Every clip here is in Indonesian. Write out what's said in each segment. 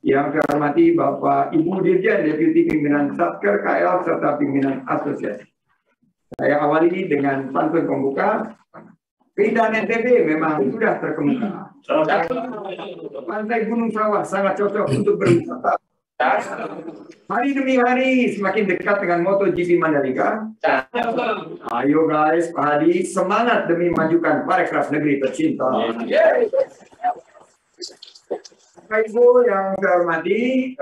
Yang saya hormati Bapak Ibu Dirjen Deputi Pimpinan Satker KL serta Pimpinan Asosiasi. Saya awali dengan pantun pembuka. Keindahan NTB memang sudah terkemuka. Pantai Gunung Sawah sangat cocok untuk berwisata. Hari demi hari semakin dekat dengan MotoGP Mandalika. Ayo guys, Pak Hadi, semangat demi memajukan Parekraf negeri tercinta. Bapak Ibu yang saya hormati,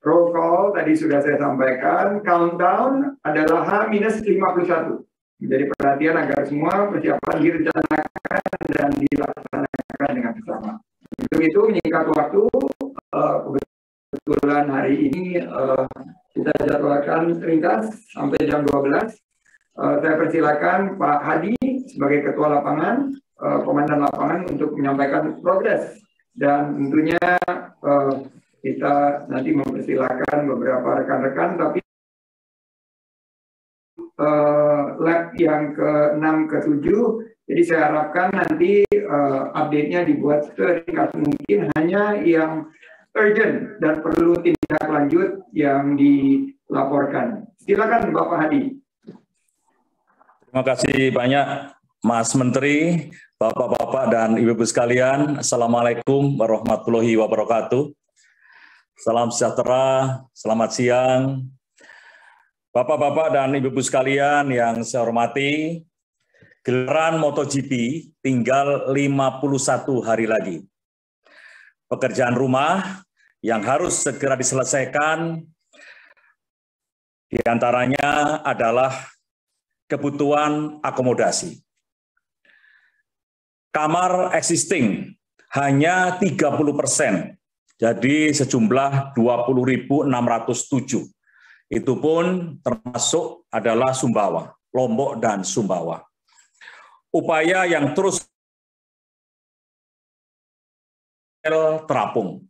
roll call tadi sudah saya sampaikan, countdown adalah H-51. Menjadi perhatian agar semua persiapan direncanakan dan dilaksanakan dengan bersama. Untuk itu menyingkat waktu, kebetulan hari ini kita jadwalkan ringkas sampai jam 12. Saya persilakan Pak Hadi sebagai Ketua Lapangan, Komandan Lapangan untuk menyampaikan progres. Dan tentunya kita nanti mempersilakan beberapa rekan-rekan, tapi lab yang ke-6, ke-7, jadi saya harapkan nanti update-nya dibuat seringkas mungkin, hanya yang urgent dan perlu tindak lanjut yang dilaporkan. Silakan Bapak Hadi. Terima kasih banyak Mas Menteri, Bapak-Bapak dan Ibu-Ibu sekalian. Assalamualaikum warahmatullahi wabarakatuh. Salam sejahtera, selamat siang. Bapak-bapak dan ibu-ibu sekalian yang saya hormati, gelaran MotoGP tinggal 51 hari lagi. Pekerjaan rumah yang harus segera diselesaikan diantaranya adalah kebutuhan akomodasi. Kamar existing hanya 30%, jadi sejumlah 20.607. Itu pun termasuk adalah Sumbawa, Lombok dan Sumbawa. Upaya yang terus terapung.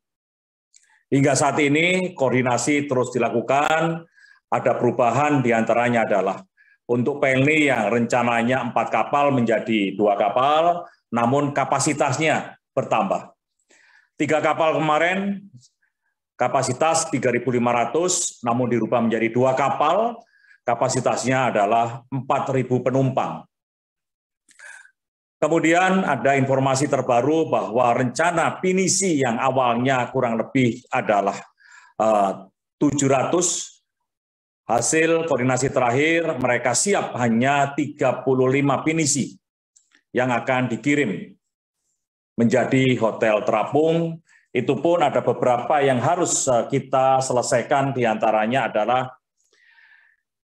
Hingga saat ini koordinasi terus dilakukan, ada perubahan diantaranya adalah untuk Pelni yang rencananya 4 kapal menjadi 2 kapal, namun kapasitasnya bertambah. 3 kapal kemarin, kapasitas 3.500, namun dirubah menjadi 2 kapal, kapasitasnya adalah 4.000 penumpang. Kemudian ada informasi terbaru bahwa rencana pinisi yang awalnya kurang lebih adalah 700, hasil koordinasi terakhir mereka siap hanya 35 pinisi yang akan dikirim menjadi hotel terapung. Itu pun ada beberapa yang harus kita selesaikan, diantaranya adalah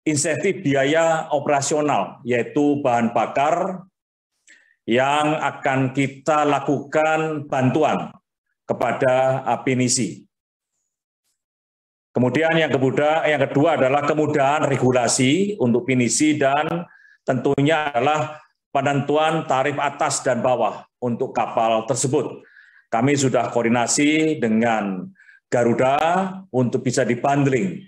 insentif biaya operasional, yaitu bahan bakar yang akan kita lakukan bantuan kepada pinisi. Kemudian yang kedua adalah kemudahan regulasi untuk pinisi dan tentunya adalah penentuan tarif atas dan bawah untuk kapal tersebut. Kami sudah koordinasi dengan Garuda untuk bisa dibundling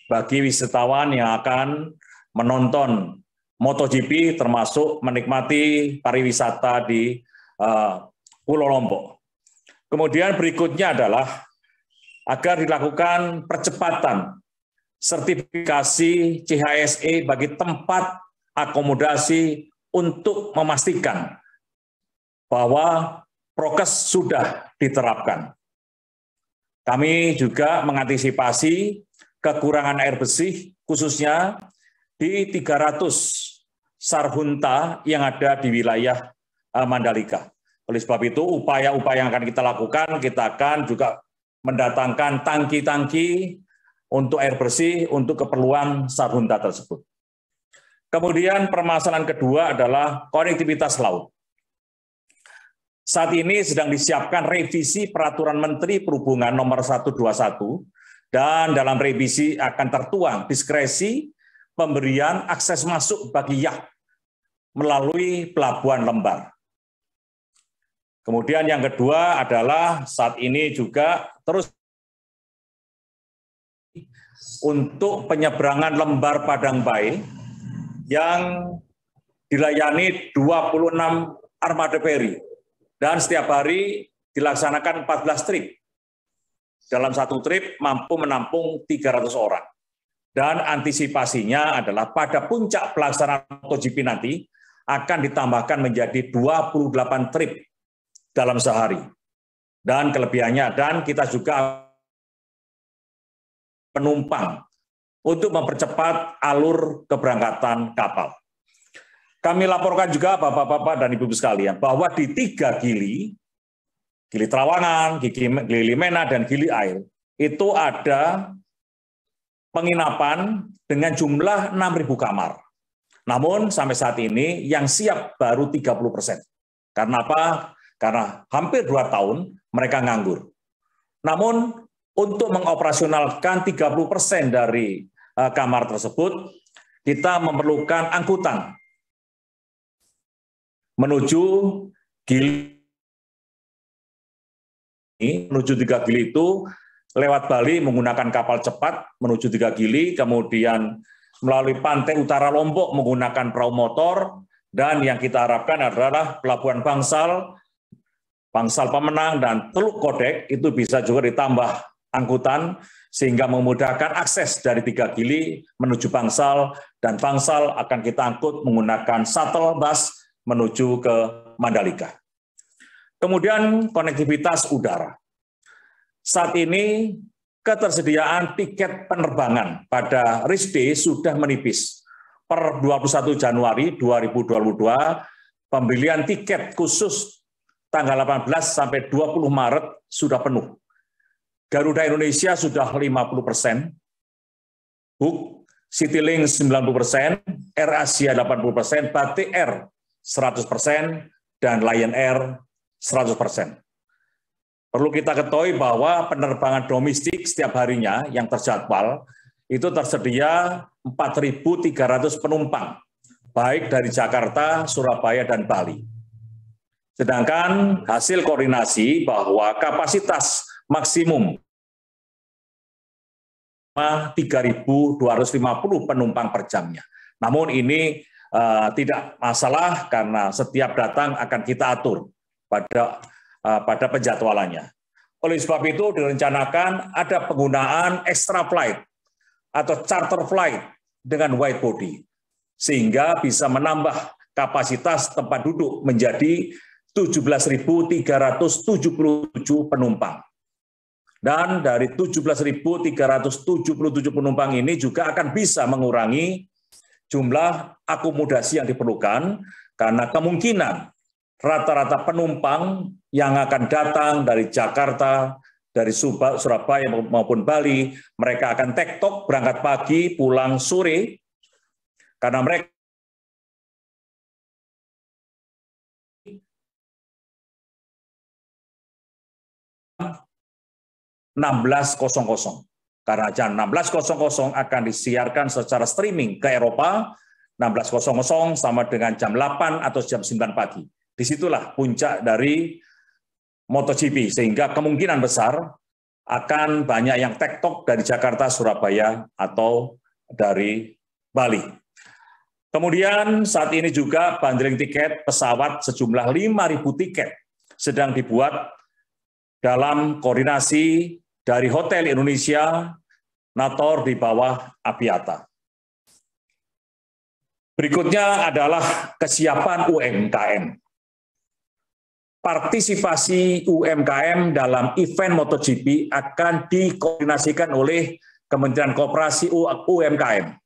bagi wisatawan yang akan menonton MotoGP termasuk menikmati pariwisata di Pulau Lombok. Kemudian berikutnya adalah agar dilakukan percepatan sertifikasi CHSE bagi tempat akomodasi untuk memastikan bahwa prokes sudah diterapkan. Kami juga mengantisipasi kekurangan air bersih, khususnya di 300 sarhunta yang ada di wilayah Mandalika. Oleh sebab itu, upaya-upaya yang akan kita lakukan, kita akan juga mendatangkan tangki-tangki untuk air bersih untuk keperluan sarhunta tersebut. Kemudian permasalahan kedua adalah konektivitas laut. Saat ini sedang disiapkan revisi Peraturan Menteri Perhubungan Nomor 121 dan dalam revisi akan tertuang diskresi pemberian akses masuk bagi yacht melalui Pelabuhan Lembar. Kemudian yang kedua adalah saat ini juga terus untuk penyeberangan Lembar Padang Bae yang dilayani 26 armada ferry dan setiap hari dilaksanakan 14 trip. dalam satu trip mampu menampung 300 orang. Dan antisipasinya adalah pada puncak pelaksanaan MotoGP nanti akan ditambahkan menjadi 28 trip dalam sehari. Dan kelebihannya, dan kita juga penumpang untuk mempercepat alur keberangkatan kapal. Kami laporkan juga Bapak-Bapak dan Ibu-Ibu sekalian bahwa di 3 Gili, Gili Trawangan, Gili Limena, dan Gili Air, itu ada penginapan dengan jumlah 6.000 kamar. Namun sampai saat ini yang siap baru 30%. Karena apa? Karena hampir 2 tahun mereka nganggur. Namun untuk mengoperasionalkan 30% dari kamar tersebut, kita memerlukan angkutan menuju Gili, menuju 3 Gili itu lewat Bali menggunakan kapal cepat menuju 3 Gili, kemudian melalui pantai utara Lombok menggunakan perahu motor, dan yang kita harapkan adalah Pelabuhan Bangsal, Bangsal Pemenang, dan Teluk Kodek itu bisa juga ditambah angkutan sehingga memudahkan akses dari 3 Gili menuju Bangsal, dan Bangsal akan kita angkut menggunakan shuttle bus menuju ke Mandalika. Kemudian konektivitas udara. Saat ini ketersediaan tiket penerbangan pada race day sudah menipis. Per 21 Januari 2022, pembelian tiket khusus tanggal 18 sampai 20 Maret sudah penuh. Garuda Indonesia sudah 50%, book, Citylink 90%, AirAsia 80%, Batik Air 100%, dan Lion Air 100%. Perlu kita ketahui bahwa penerbangan domestik setiap harinya yang terjadwal itu tersedia 4.300 penumpang, baik dari Jakarta, Surabaya, dan Bali. Sedangkan hasil koordinasi bahwa kapasitas maksimum 3.250 penumpang per jamnya. Namun ini tidak masalah karena setiap datang akan kita atur pada penjadwalannya. Oleh sebab itu direncanakan ada penggunaan extra flight atau charter flight dengan wide body, sehingga bisa menambah kapasitas tempat duduk menjadi 17.377 penumpang. Dan dari 17.377 penumpang ini juga akan bisa mengurangi jumlah akomodasi yang diperlukan, karena kemungkinan rata-rata penumpang yang akan datang dari Jakarta, dari Surabaya maupun Bali, mereka akan tektok berangkat pagi, pulang sore, karena mereka 16.00. Karena jam 16.00 akan disiarkan secara streaming ke Eropa, 16.00 sama dengan jam 8 atau jam 9 pagi. Disitulah puncak dari MotoGP, sehingga kemungkinan besar akan banyak yang tektok dari Jakarta, Surabaya, atau dari Bali. Kemudian saat ini juga bundling tiket pesawat sejumlah 5.000 tiket sedang dibuat dalam koordinasi dari Hotel Indonesia, Nator di bawah Aviata. Berikutnya adalah kesiapan UMKM. Partisipasi UMKM dalam event MotoGP akan dikoordinasikan oleh Kementerian Koperasi UMKM,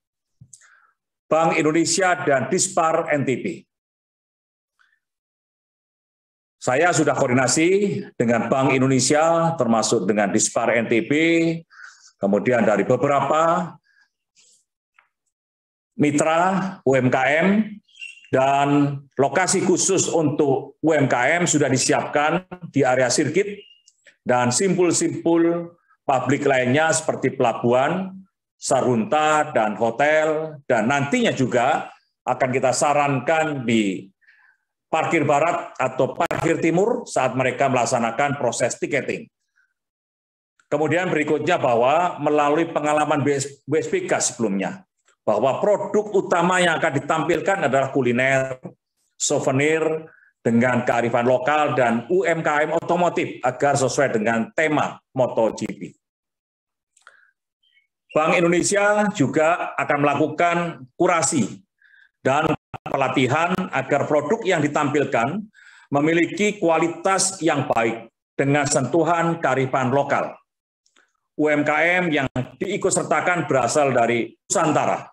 Bank Indonesia, dan Dispar NTB. Saya sudah koordinasi dengan Bank Indonesia, termasuk dengan Dispar NTB, kemudian dari beberapa mitra UMKM, dan lokasi khusus untuk UMKM sudah disiapkan di area sirkuit, dan simpul-simpul publik lainnya seperti pelabuhan, sarunta, dan hotel, dan nantinya juga akan kita sarankan di parkir barat atau parkir timur saat mereka melaksanakan proses tiketing. Kemudian berikutnya bahwa melalui pengalaman BSPK sebelumnya, bahwa produk utama yang akan ditampilkan adalah kuliner, souvenir dengan kearifan lokal, dan UMKM otomotif agar sesuai dengan tema MotoGP. Bank Indonesia juga akan melakukan kurasi dan pelatihan agar produk yang ditampilkan memiliki kualitas yang baik dengan sentuhan kearifan lokal. UMKM yang diikutsertakan berasal dari Nusantara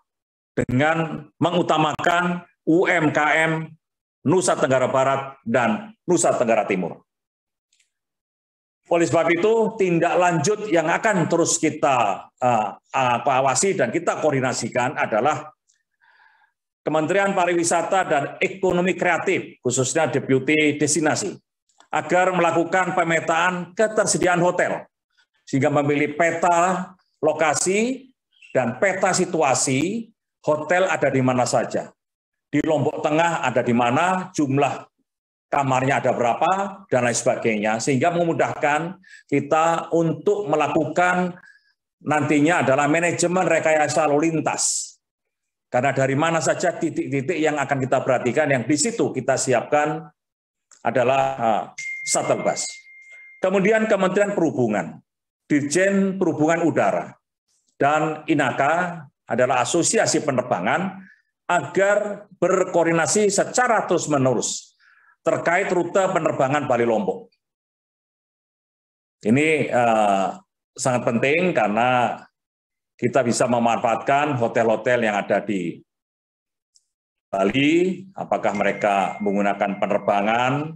dengan mengutamakan UMKM Nusa Tenggara Barat dan Nusa Tenggara Timur. Oleh sebab itu, tindak lanjut yang akan terus kita awasi dan kita koordinasikan adalah Kementerian Pariwisata dan Ekonomi Kreatif, khususnya Deputi Destinasi, agar melakukan pemetaan ketersediaan hotel, sehingga memilih peta lokasi dan peta situasi hotel ada di mana saja. Di Lombok Tengah ada di mana, jumlah kamarnya ada berapa, dan lain sebagainya, sehingga memudahkan kita untuk melakukan nantinya adalah manajemen rekayasa lalu lintas. Karena dari mana saja titik-titik yang akan kita perhatikan, yang di situ kita siapkan adalah shuttle bus. Kemudian Kementerian Perhubungan, Dirjen Perhubungan Udara, dan INAKA adalah asosiasi penerbangan agar berkoordinasi secara terus-menerus terkait rute penerbangan Bali Lombok. Ini sangat penting karena kita bisa memanfaatkan hotel-hotel yang ada di Bali, apakah mereka menggunakan penerbangan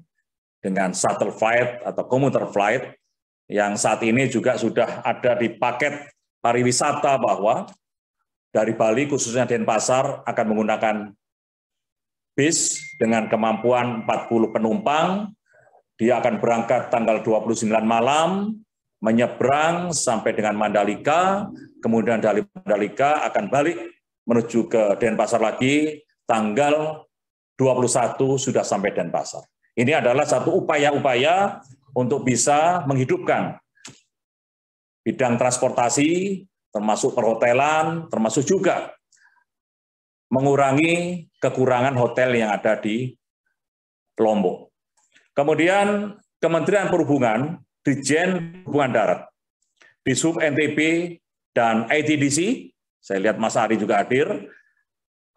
dengan shuttle flight atau commuter flight, yang saat ini juga sudah ada di paket pariwisata bahwa dari Bali khususnya Denpasar akan menggunakan bis dengan kemampuan 40 penumpang, dia akan berangkat tanggal 29 malam, menyeberang sampai dengan Mandalika, kemudian dari Mandalika akan balik menuju ke Denpasar lagi, tanggal 21 sudah sampai Denpasar. Ini adalah satu upaya-upaya untuk bisa menghidupkan bidang transportasi, termasuk perhotelan, termasuk juga mengurangi kekurangan hotel yang ada di Lombok. Kemudian Kementerian Perhubungan, Dirjen Perhubungan Darat, Disub NTB, dan ITDC, saya lihat Mas Ari juga hadir,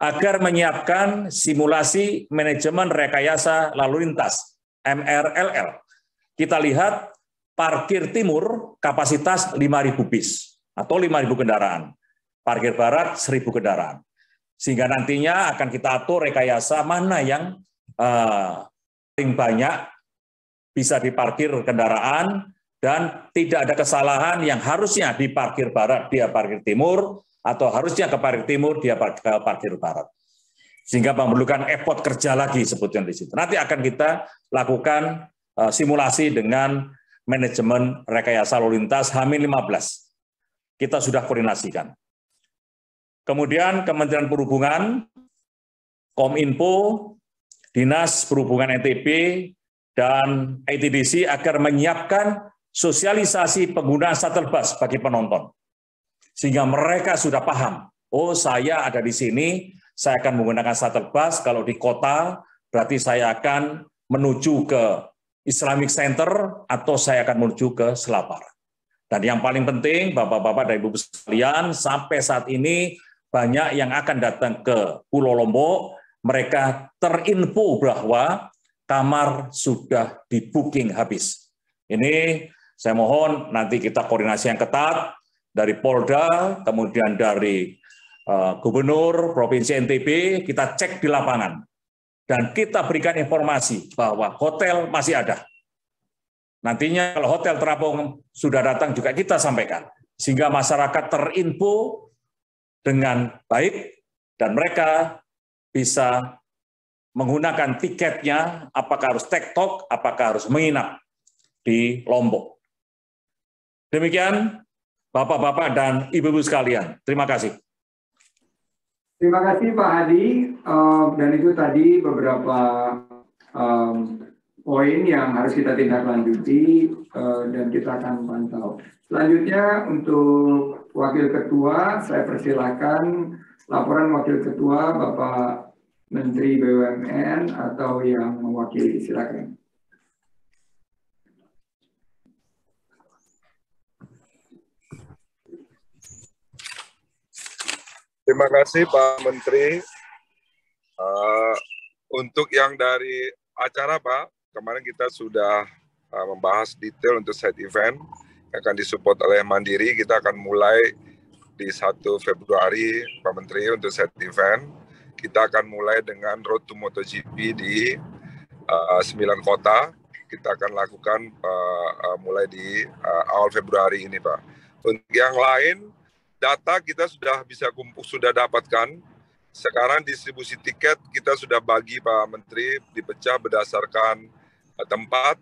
agar menyiapkan simulasi manajemen rekayasa lalu lintas, MRLL. Kita lihat parkir timur kapasitas 5.000 bis atau 5.000 kendaraan, parkir barat 1.000 kendaraan. Sehingga nantinya akan kita atur rekayasa mana yang paling banyak bisa diparkir kendaraan dan tidak ada kesalahan yang harusnya di parkir barat dia parkir timur atau harusnya ke parkir timur dia ke parkir barat. Sehingga memerlukan effort kerja lagi sebutnya di situ. Nanti akan kita lakukan simulasi dengan manajemen rekayasa lalu lintas H-15. Kita sudah koordinasikan. Kemudian Kementerian Perhubungan, Kominfo, Dinas Perhubungan NTB, dan ITDC agar menyiapkan sosialisasi penggunaan shuttle bus bagi penonton. Sehingga mereka sudah paham, oh saya ada di sini, saya akan menggunakan shuttle bus, kalau di kota berarti saya akan menuju ke Islamic Center atau saya akan menuju ke Selapar. Dan yang paling penting, Bapak-Bapak dan Ibu sekalian, sampai saat ini banyak yang akan datang ke Pulau Lombok, mereka terinfo bahwa kamar sudah di-booking habis. Ini saya mohon nanti kita koordinasi yang ketat dari Polda, kemudian dari Gubernur Provinsi NTB, kita cek di lapangan. Dan kita berikan informasi bahwa hotel masih ada. Nantinya kalau hotel terapung sudah datang juga kita sampaikan. Sehingga masyarakat terinfo dengan baik dan mereka bisa menggunakan tiketnya, apakah harus tektok, apakah harus menginap di Lombok. Demikian Bapak-Bapak dan Ibu-Ibu sekalian. Terima kasih. Terima kasih Pak Hadi. Dan itu tadi beberapa poin yang harus kita tindak lanjuti dan kita akan pantau. Selanjutnya untuk Wakil Ketua, saya persilakan laporan Wakil Ketua Bapak Menteri BUMN atau yang mewakili, silakan. Terima kasih Pak Menteri. Untuk yang dari acara Pak, kemarin kita sudah membahas detail untuk side event yang akan disupport oleh Mandiri. Kita akan mulai di 1 Februari Pak Menteri untuk side event. Kita akan mulai dengan Road to MotoGP di 9 kota. Kita akan lakukan mulai di awal Februari ini Pak. Untuk yang lain, data kita sudah bisa sudah dapatkan. Sekarang distribusi tiket kita sudah bagi Pak Menteri, dipecah berdasarkan tempat,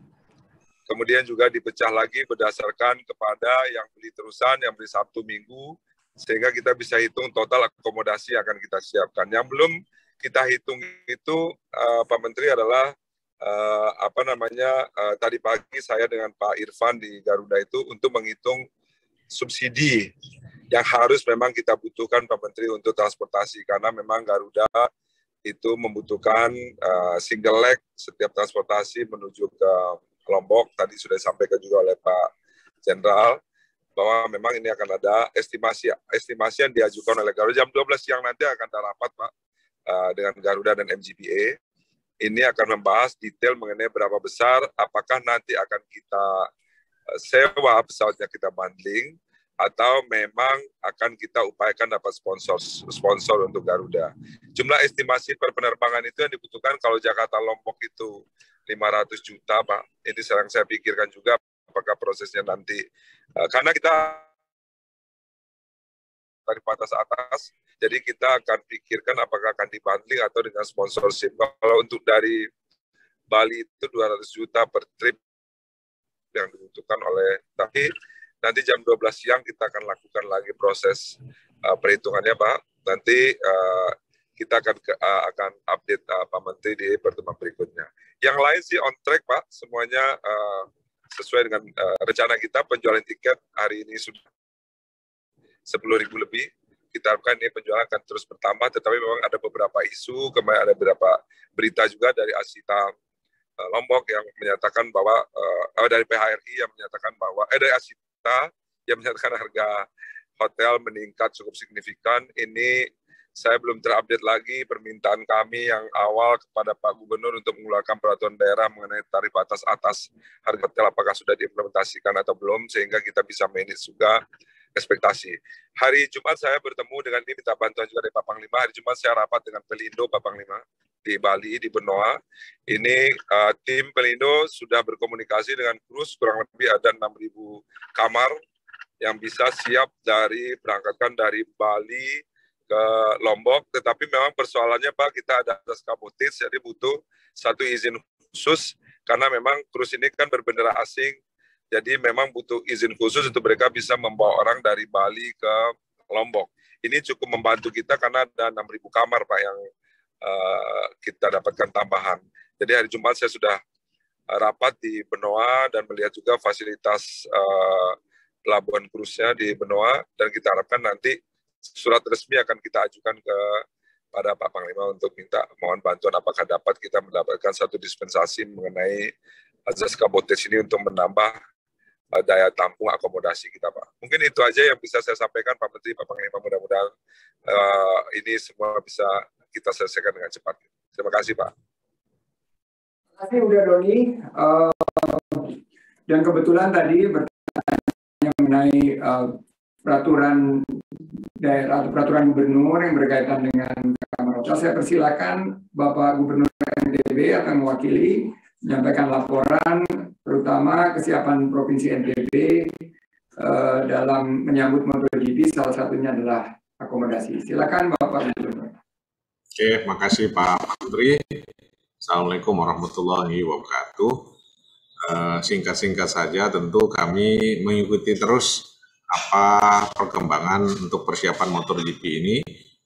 kemudian juga dipecah lagi berdasarkan kepada yang beli terusan, yang beli Sabtu Minggu, sehingga kita bisa hitung total akomodasi yang akan kita siapkan. Yang belum kita hitung itu Pak Menteri adalah tadi pagi saya dengan Pak Irfan di Garuda itu untuk menghitung subsidi yang harus memang kita butuhkan Pak Menteri untuk transportasi, karena memang Garuda itu membutuhkan single leg setiap transportasi menuju ke Lombok. Tadi sudah disampaikan juga oleh Pak Jenderal bahwa memang ini akan ada estimasi yang diajukan oleh Garuda. Jam 12 siang nanti akan ada rapat Pak dengan Garuda dan MGPA. Ini akan membahas detail mengenai berapa besar, apakah nanti akan kita sewa pesawatnya, kita bundling, atau memang akan kita upayakan dapat sponsor untuk Garuda. Jumlah estimasi per penerbangan itu yang dibutuhkan kalau Jakarta Lombok itu 500 juta, Pak. Ini sedang saya pikirkan juga apakah prosesnya nanti. Karena kita dari batas atas, jadi kita akan pikirkan apakah akan dibundling atau dengan sponsorship. Kalau untuk dari Bali itu 200 juta per trip yang dibutuhkan oleh, tapi nanti jam 12 siang kita akan lakukan lagi proses perhitungannya Pak. Nanti kita akan update Pak Menteri di pertemuan berikutnya. Yang lain sih on track Pak, semuanya sesuai dengan rencana kita. Penjualan tiket hari ini sudah 10.000 lebih. Kita harapkan ini penjualan akan terus bertambah, tetapi memang ada beberapa isu, kemarin ada beberapa berita juga dari Asita Lombok yang menyatakan bahwa dari PHRI yang menyatakan bahwa dari Asita yang menyatakan harga hotel meningkat cukup signifikan. Ini saya belum terupdate lagi permintaan kami yang awal kepada Pak Gubernur untuk mengeluarkan peraturan daerah mengenai tarif batas atas harga hotel, apakah sudah diimplementasikan atau belum, sehingga kita bisa manage juga ekspektasi. Hari Jumat saya bertemu dengan ini, minta bantuan juga dari Pak Panglima. Hari Jumat saya rapat dengan Pelindo Pak Panglima di Bali, di Benoa. Ini tim Pelindo sudah berkomunikasi dengan Cruise, kurang lebih ada 6.000 kamar yang bisa siap berangkatkan dari Bali ke Lombok. Tetapi memang persoalannya Pak, kita ada kabotage, jadi butuh satu izin khusus, karena memang Cruise ini kan berbendera asing, jadi memang butuh izin khusus untuk mereka bisa membawa orang dari Bali ke Lombok. Ini cukup membantu kita karena ada 6.000 kamar Pak yang kita dapatkan tambahan. Jadi hari Jumat saya sudah rapat di Benoa dan melihat juga fasilitas pelabuhan cruise-nya di Benoa, dan kita harapkan nanti surat resmi akan kita ajukan pada Pak Panglima untuk minta mohon bantuan apakah dapat kita mendapatkan satu dispensasi mengenai azas kabotage ini untuk menambah daya tampung akomodasi kita Pak. Mungkin itu aja yang bisa saya sampaikan Pak Menteri, Pak Panglima, mudah-mudahan ini semua bisa kita selesaikan dengan cepat. Terima kasih Pak. Terima kasih udah Doni. Dan kebetulan tadi bertanya mengenai peraturan daerah atau peraturan gubernur yang berkaitan dengan kamar hotel. Saya persilakan Bapak Gubernur NTB akan mewakili menyampaikan laporan terutama kesiapan Provinsi NTB dalam menyambut MotoGP, salah satunya adalah akomodasi. Silakan Bapak Gubernur. Oke, makasih Pak Menteri. Assalamualaikum warahmatullahi wabarakatuh. Singkat-singkat saja, tentu kami mengikuti terus apa perkembangan untuk persiapan MotoGP ini.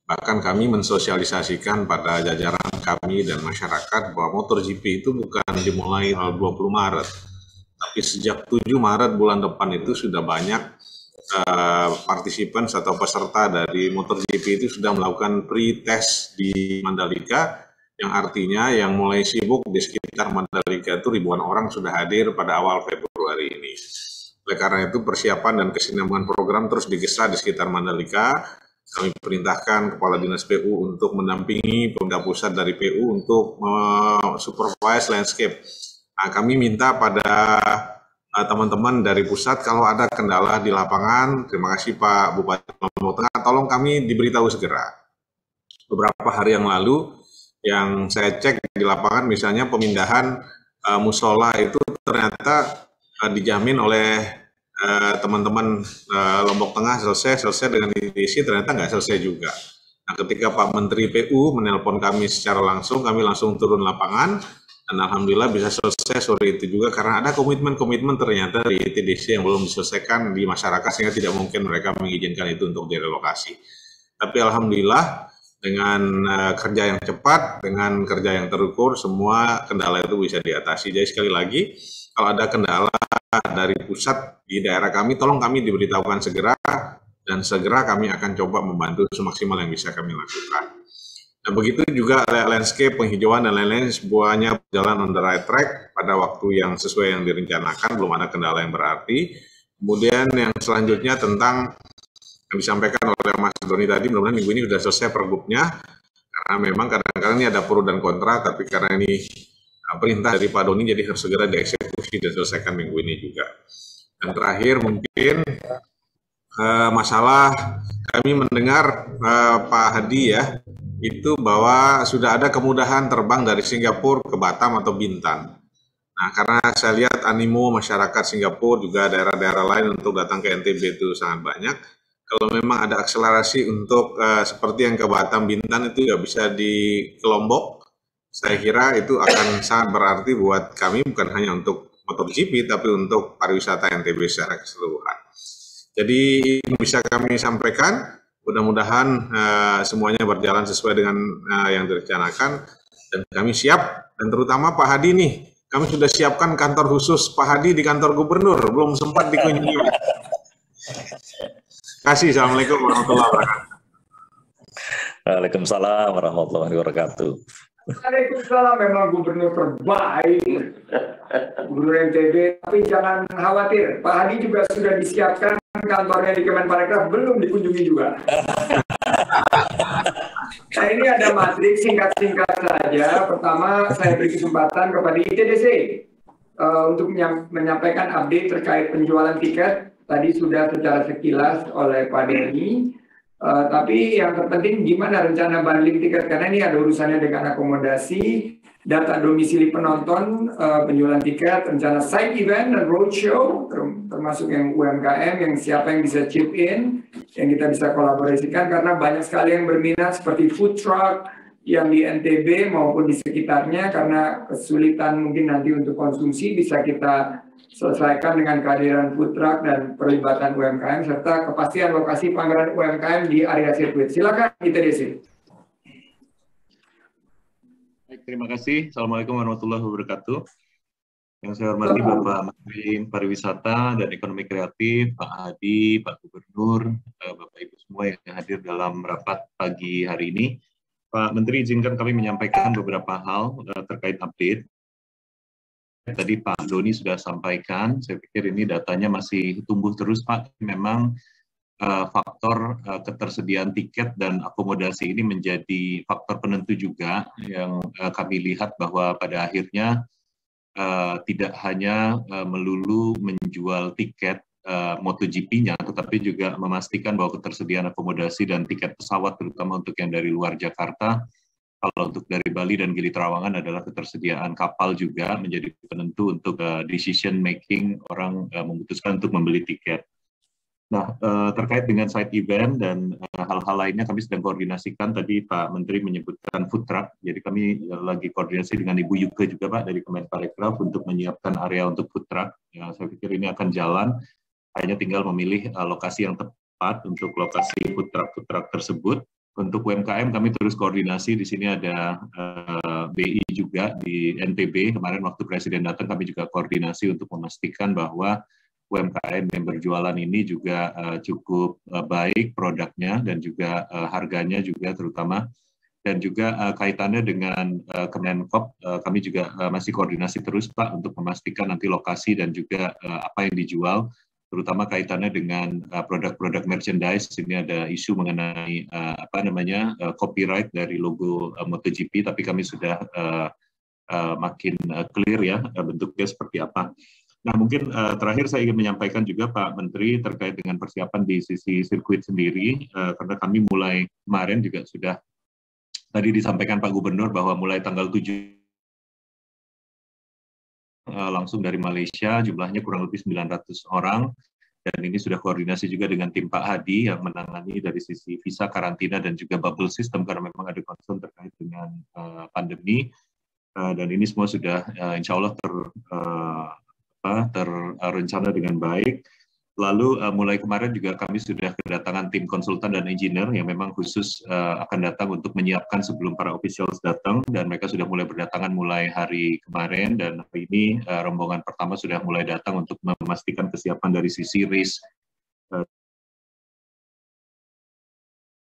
Bahkan kami mensosialisasikan pada jajaran kami dan masyarakat bahwa MotoGP itu bukan dimulai 20 Maret, tapi sejak 7 Maret bulan depan itu sudah banyak partisipan atau peserta dari MotoGP itu sudah melakukan pre-test di Mandalika, yang artinya yang mulai sibuk di sekitar Mandalika itu ribuan orang sudah hadir pada awal Februari ini. Oleh karena itu persiapan dan kesinambungan program terus digesah di sekitar Mandalika, kami perintahkan Kepala Dinas PU untuk mendampingi Pemda Pusat dari PU untuk supervise landscape. Nah, kami minta pada teman-teman dari pusat kalau ada kendala di lapangan, terima kasih Pak Bupati Lombok Tengah, tolong kami diberitahu segera. Beberapa hari yang lalu yang saya cek di lapangan, misalnya pemindahan musola itu ternyata dijamin oleh teman-teman Lombok Tengah selesai dengan ITDC, ternyata nggak selesai juga. Nah, ketika Pak Menteri PU menelpon kami secara langsung, kami langsung turun lapangan, dan alhamdulillah bisa selesai sore itu juga karena ada komitmen-komitmen ternyata di ITDC yang belum diselesaikan di masyarakat, sehingga tidak mungkin mereka mengizinkan itu untuk direlokasi. Tapi alhamdulillah dengan kerja yang cepat, dengan kerja yang terukur, semua kendala itu bisa diatasi. Jadi sekali lagi, kalau ada kendala dari pusat di daerah kami, tolong kami diberitahukan segera, dan segera kami akan coba membantu semaksimal yang bisa kami lakukan. Nah, begitu juga landscape, penghijauan, dan lain-lain, semuanya berjalan on the right track pada waktu yang sesuai yang direncanakan, belum ada kendala yang berarti. Kemudian yang selanjutnya tentang yang disampaikan oleh Mas Doni tadi, mudah-mudahan minggu ini sudah selesai pergubnya, karena memang kadang-kadang ini ada pro dan kontra, tapi karena ini perintah dari Pak Doni, jadi harus segera dieksekusi dan selesaikan minggu ini juga. Dan terakhir mungkin masalah kami mendengar Pak Hadi ya, itu bahwa sudah ada kemudahan terbang dari Singapura ke Batam atau Bintan. Nah, karena saya lihat animo masyarakat Singapura juga daerah-daerah lain untuk datang ke NTB itu sangat banyak. Kalau memang ada akselerasi untuk seperti yang ke Batam, Bintan itu nggak bisa di Lombok, saya kira itu akan sangat berarti buat kami, bukan hanya untuk MotoGP, tapi untuk pariwisata NTB secara keseluruhan. Jadi ini bisa kami sampaikan, mudah-mudahan semuanya berjalan sesuai dengan yang direncanakan, dan kami siap, dan terutama Pak Hadi nih, kami sudah siapkan kantor khusus Pak Hadi di kantor gubernur, belum sempat dikunjungi. Terima kasih. Assalamualaikum warahmatullahi wabarakatuh. Waalaikumsalam warahmatullahi wabarakatuh. Waalaikumsalam, memang gubernur terbaik, Gubernur NTB. Tapi jangan khawatir, Pak Hadi juga sudah disiapkan kantornya di Kemenparekraf, belum dikunjungi juga. Nah, ini ada matriks singkat-singkat saja. Pertama, saya beri kesempatan kepada ITDC untuk menyampaikan update terkait penjualan tiket. Tadi sudah secara sekilas oleh Pak Denny. Tapi yang terpenting gimana rencana bundling tiket, karena ini ada urusannya dengan akomodasi, data domisili penonton, penjualan tiket, rencana side event dan roadshow, termasuk yang UMKM, yang siapa yang bisa chip in, yang kita bisa kolaborasikan, karena banyak sekali yang berminat seperti food truck yang di NTB maupun di sekitarnya, karena kesulitan mungkin nanti untuk konsumsi bisa kita selesaikan dengan kehadiran food truck dan perlibatan UMKM serta kepastian lokasi pameran UMKM di area sirkuit. Silakan ITDC. Baik, terima kasih. Assalamualaikum warahmatullahi wabarakatuh. Yang saya hormati Bapak Menteri Pariwisata dan Ekonomi Kreatif, Pak Hadi, Pak Gubernur, Bapak Ibu semua yang hadir dalam rapat pagi hari ini. Pak Menteri, izinkan kami menyampaikan beberapa hal terkait update. Tadi Pak Doni sudah sampaikan, saya pikir ini datanya masih tumbuh terus Pak. Memang faktor ketersediaan tiket dan akomodasi ini menjadi faktor penentu juga yang kami lihat bahwa pada akhirnya tidak hanya melulu menjual tiket MotoGP-nya, tetapi juga memastikan bahwa ketersediaan akomodasi dan tiket pesawat, terutama untuk yang dari luar Jakarta, kalau untuk dari Bali dan Gili Trawangan adalah ketersediaan kapal juga menjadi penentu untuk decision making orang memutuskan untuk membeli tiket. Nah, terkait dengan side event dan hal-hal lainnya kami sedang koordinasikan. Tadi Pak Menteri menyebutkan food truck, jadi kami lagi koordinasi dengan Ibu Yuke juga Pak dari Kemenparekraf untuk menyiapkan area untuk food truck. Ya, saya pikir ini akan jalan, hanya tinggal memilih lokasi yang tepat untuk lokasi food truck tersebut. Untuk UMKM kami terus koordinasi, di sini ada BI juga di NTB. Kemarin waktu Presiden datang kami juga koordinasi untuk memastikan bahwa UMKM yang berjualan ini juga cukup baik produknya dan juga harganya juga terutama. Dan juga kaitannya dengan Kemenkop, kami juga masih koordinasi terus Pak untuk memastikan nanti lokasi dan juga apa yang dijual terutama kaitannya dengan produk-produk merchandise. Ini ada isu mengenai copyright dari logo MotoGP, tapi kami sudah makin clear ya bentuknya seperti apa. Nah, mungkin terakhir saya ingin menyampaikan juga Pak Menteri terkait dengan persiapan di sisi sirkuit sendiri, karena kami mulai kemarin juga sudah tadi disampaikan Pak Gubernur bahwa mulai tanggal 7 langsung dari Malaysia, jumlahnya kurang lebih 900 orang, dan ini sudah koordinasi juga dengan tim Pak Hadi yang menangani dari sisi visa, karantina, dan juga bubble system, karena memang ada concern terkait dengan pandemi, dan ini semua sudah insya Allah terencana dengan baik. Lalu mulai kemarin juga kami sudah kedatangan tim konsultan dan engineer yang memang khusus akan datang untuk menyiapkan sebelum para officials datang, dan mereka sudah mulai berdatangan mulai hari kemarin, dan hari ini rombongan pertama sudah mulai datang untuk memastikan kesiapan dari sisi race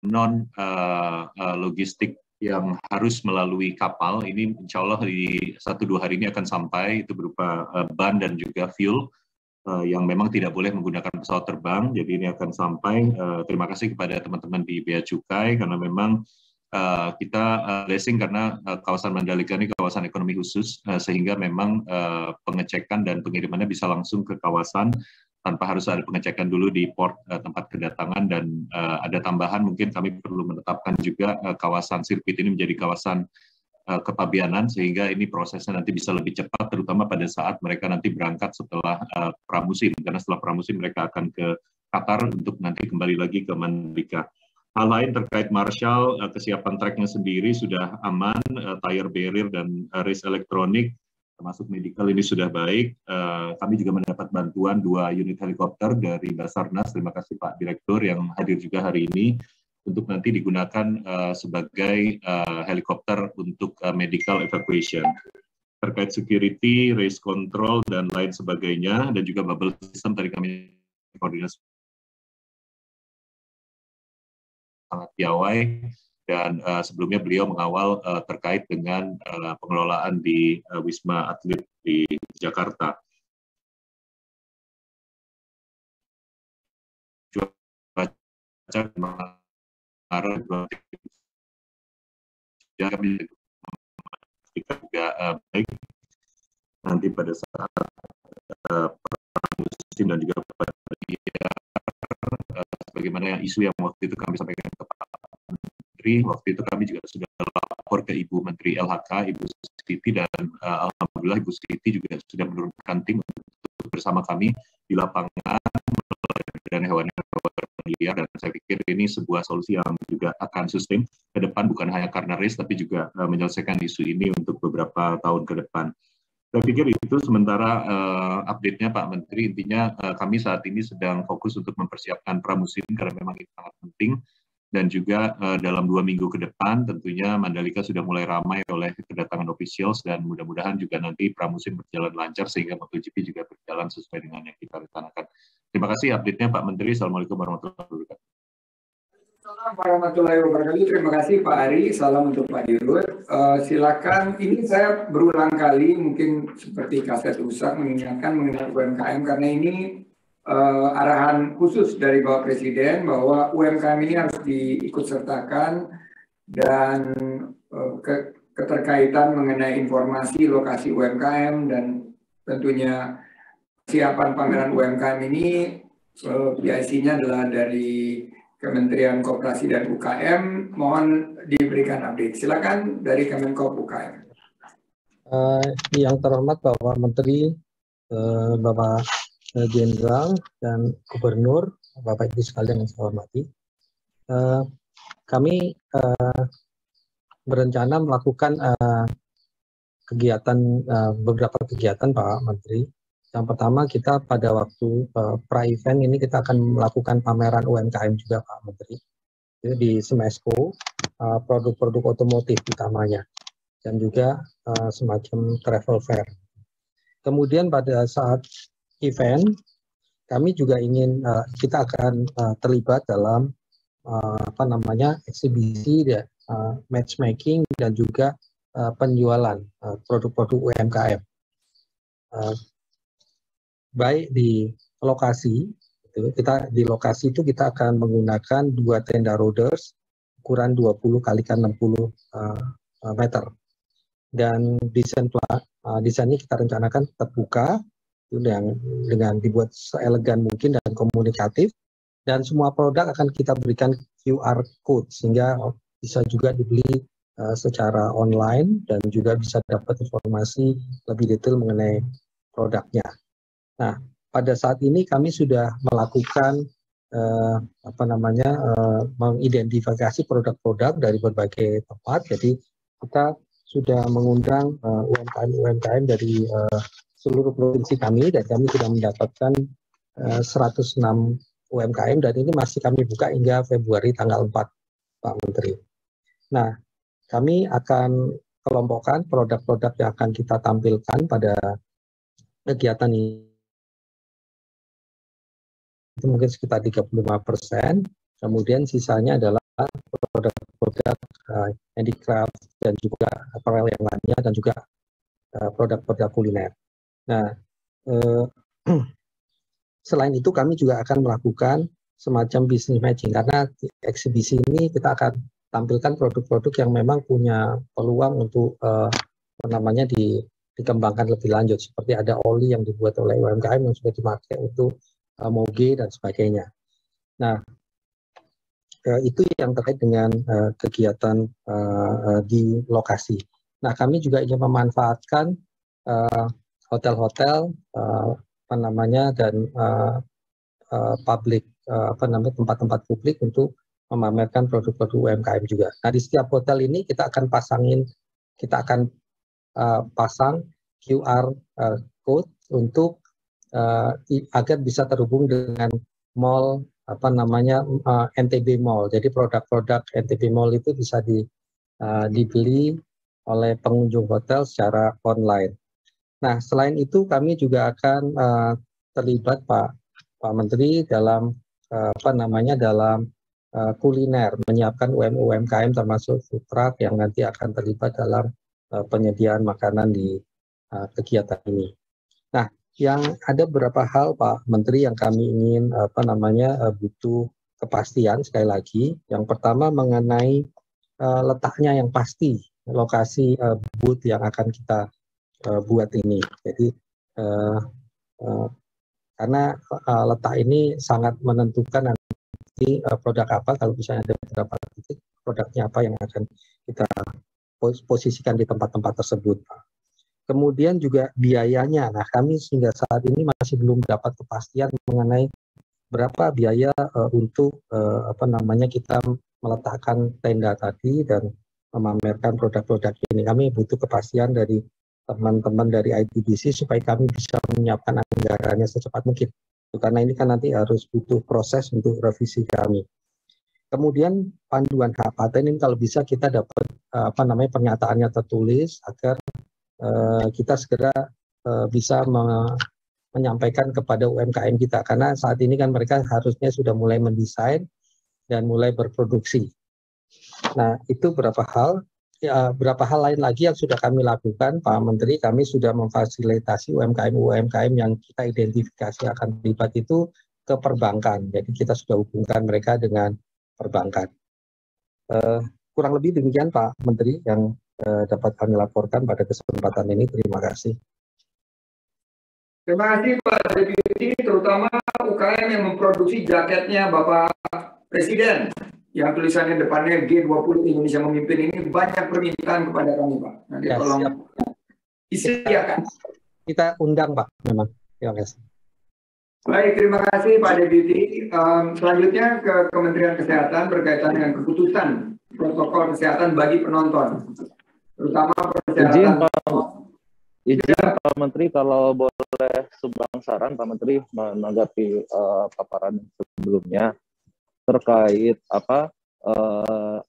non logistik yang harus melalui kapal. Ini insya Allah di 1-2 hari ini akan sampai, itu berupa ban dan juga fuel yang memang tidak boleh menggunakan pesawat terbang. Jadi ini akan sampai. Terima kasih kepada teman-teman di Bea Cukai, karena memang kita blessing karena kawasan Mandalika ini kawasan ekonomi khusus, sehingga memang pengecekan dan pengirimannya bisa langsung ke kawasan tanpa harus ada pengecekan dulu di port tempat kedatangan. Dan ada tambahan, mungkin kami perlu menetapkan juga kawasan sirkuit ini menjadi kawasan kepabianan, sehingga ini prosesnya nanti bisa lebih cepat, terutama pada saat mereka nanti berangkat setelah pramusim, karena setelah pramusim mereka akan ke Qatar untuk nanti kembali lagi ke Mandalika. Hal lain terkait Marshall, kesiapan tracknya sendiri sudah aman, tire barrier dan race elektronik, termasuk medical ini sudah baik. Kami juga mendapat bantuan 2 unit helikopter dari Basarnas, terima kasih Pak Direktur yang hadir juga hari ini, untuk nanti digunakan sebagai helikopter untuk medical evacuation. Terkait security, race control, dan lain sebagainya, dan juga bubble system tadi kami koordinasi sangat piawai, dan sebelumnya beliau mengawal terkait dengan pengelolaan di Wisma Atlet di Jakarta. Kami juga baik nanti pada saat pramusim dan juga pada bagaimana yang isu yang waktu itu kami sampaikan ke Pak Menteri. Waktu itu kami juga sudah lapor ke Ibu Menteri LHK, Ibu Siti, dan alhamdulillah Ibu Siti juga sudah menurunkan tim untuk bersama kami di lapangan dan hewan-hewan liar, dan saya pikir ini sebuah solusi yang juga akan sustain ke depan, bukan hanya karena race tapi juga menyelesaikan isu ini untuk beberapa tahun ke depan. Saya pikir itu sementara update-nya Pak Menteri. Intinya kami saat ini sedang fokus untuk mempersiapkan pramusim karena memang itu sangat penting, dan juga dalam 2 minggu ke depan tentunya Mandalika sudah mulai ramai oleh kedatangan officials, dan mudah-mudahan juga nanti pramusim berjalan lancar sehingga MotoGP juga berjalan sesuai dengan yang kita rencanakan. Terima kasih update-nya Pak Menteri. Assalamualaikum warahmatullahi wabarakatuh. Assalamualaikum warahmatullahi wabarakatuh. Terima kasih Pak Ari. Salam untuk Pak Dirut. Silakan. Ini saya berulang kali mungkin seperti kaset rusak mengingatkan mengenai UMKM, karena ini arahan khusus dari Bapak Presiden bahwa UMKM ini harus diikutsertakan, dan keterkaitan mengenai informasi lokasi UMKM dan tentunya siapan pameran UMKM ini PIC-nya adalah dari Kementerian Koperasi dan UKM. Mohon diberikan update. Silakan dari Kemenkop UKM. Yang terhormat Bapak Menteri, Bapak Jenderal dan Gubernur, Bapak Ibu sekalian yang saya hormati, kami berencana melakukan beberapa kegiatan Pak Menteri. Yang pertama, kita pada waktu pra-event ini kita akan melakukan pameran UMKM juga Pak Menteri. Jadi di Smesco, produk-produk otomotif utamanya, dan juga semacam travel fair. Kemudian pada saat event, kami juga ingin kita akan terlibat dalam eksibisi, matchmaking, dan juga penjualan produk-produk UMKM. Baik di lokasi, kita di lokasi itu kita akan menggunakan 2 tenda roaders ukuran 20 kali 60 meter. Dan desainnya kita rencanakan terbuka, dengan dibuat seelegan mungkin dan komunikatif, dan semua produk akan kita berikan QR code sehingga bisa juga dibeli secara online dan juga bisa dapat informasi lebih detail mengenai produknya. Nah, pada saat ini kami sudah melakukan mengidentifikasi produk-produk dari berbagai tempat. Jadi kita sudah mengundang UMKM dari seluruh provinsi kami, dan kami sudah mendapatkan 106 UMKM, dan ini masih kami buka hingga Februari tanggal 4, Pak Menteri. Nah, kami akan kelompokkan produk-produk yang akan kita tampilkan pada kegiatan ini. Itu mungkin sekitar 35%, kemudian sisanya adalah produk-produk handicraft dan juga apparel yang lainnya, dan juga produk-produk kuliner. Nah, selain itu kami juga akan melakukan semacam business matching, karena di eksibisi ini kita akan tampilkan produk-produk yang memang punya peluang untuk dikembangkan lebih lanjut, seperti ada oli yang dibuat oleh UMKM yang sudah dipakai untuk moge dan sebagainya. Nah, itu yang terkait dengan kegiatan di lokasi. Nah, kami juga ingin memanfaatkan hotel-hotel dan publik tempat-tempat publik untuk memamerkan produk-produk UMKM juga. Nah, di setiap hotel ini kita akan pasang QR code untuk agar bisa terhubung dengan mall NTB Mall. Jadi produk-produk NTB Mall itu bisa dibeli oleh pengunjung hotel secara online. Nah, selain itu kami juga akan terlibat Pak Menteri dalam kuliner, menyiapkan UMKM termasuk food truck yang nanti akan terlibat dalam penyediaan makanan di kegiatan ini. Nah, yang ada beberapa hal Pak Menteri yang kami ingin butuh kepastian sekali lagi. Yang pertama mengenai letaknya yang pasti, lokasi booth yang akan kita buat ini. Jadi karena letak ini sangat menentukan nanti produk apa, kalau misalnya ada beberapa titik, produknya apa yang akan kita posisikan di tempat-tempat tersebut, Pak. Kemudian juga biayanya. Nah, kami hingga saat ini masih belum dapat kepastian mengenai berapa biaya untuk kita meletakkan tenda tadi dan memamerkan produk-produk ini. Kami butuh kepastian dari teman-teman dari ITDC supaya kami bisa menyiapkan anggarannya secepat mungkin. Karena ini kan nanti harus butuh proses untuk revisi kami. Kemudian panduan hak paten ini kalau bisa kita dapat pernyataannya tertulis agar kita segera bisa menyampaikan kepada UMKM kita, karena saat ini kan mereka harusnya sudah mulai mendesain dan mulai berproduksi. Nah, itu beberapa hal lain lagi yang sudah kami lakukan, Pak Menteri. Kami sudah memfasilitasi UMKM yang kita identifikasi akan terlibat itu ke perbankan. Jadi kita sudah hubungkan mereka dengan perbankan. Kurang lebih demikian Pak Menteri yang dapat kami laporkan pada kesempatan ini. Terima kasih. Terima kasih Pak Deputi, terutama UKM yang memproduksi jaketnya Bapak Presiden yang tulisannya depannya G20 Indonesia Memimpin ini banyak permintaan kepada kami Pak. Nanti ya, tolong disediakan. Kita undang Pak, memang. Terima kasih. Baik, terima kasih Pak Deputi. Selanjutnya ke Kementerian Kesehatan berkaitan dengan keputusan protokol kesehatan bagi penonton, terutama persyaratan. Izin Pak Menteri, kalau boleh sumbang saran Pak Menteri menanggapi paparan sebelumnya terkait